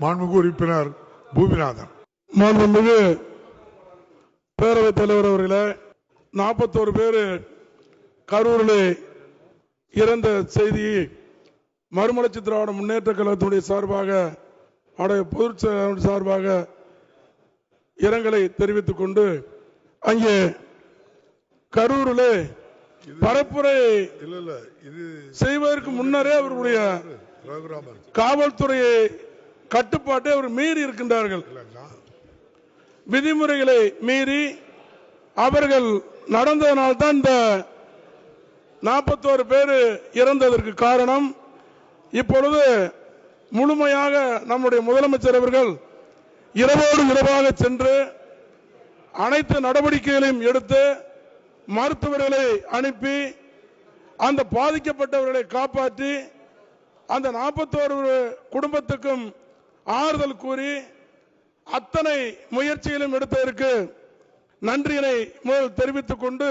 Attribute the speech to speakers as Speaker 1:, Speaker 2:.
Speaker 1: மாண்புமிகு உறுப்பினர் பூமிநாதன்.
Speaker 2: மாண்புமிகு பேரவைத் தலைவர் அவர்களே, 41 பேர் கரூரில் இறந்த செய்தியை மறுமலர்ச்சி திராவிட முன்னேற்ற கழகத்துடைய சார்பாக பொதுச் செயலாளர் சார்பாக இரங்கலை தெரிவித்துக் கொண்டு அங்கே கரூரில் பரப்புரை செய்வதற்கு முன்னரே அவர்களுடைய காவல்துறையை கட்டுப்பாட்டை அவர் மீறி இருக்கின்றார்கள். விதிமுறைகளை மீறி அவர்கள் நடந்ததனால்தான் இந்த 41 பேர் இறந்ததற்கு காரணம். இப்பொழுது முழுமையாக நம்முடைய முதலமைச்சர் அவர்கள் இரவோடு இரவாக சென்று அனைத்து நடவடிக்கைகளையும் எடுத்து மருத்துவர்களை அனுப்பி அந்த பாதிக்கப்பட்டவர்களை காப்பாற்றி அந்த 41 குடும்பத்துக்கும் ஆறுதல் கூறி அத்தனை முயற்சிகளும் எடுத்ததற்கு நன்றியினை முதல் தெரிவித்துக் கொண்டு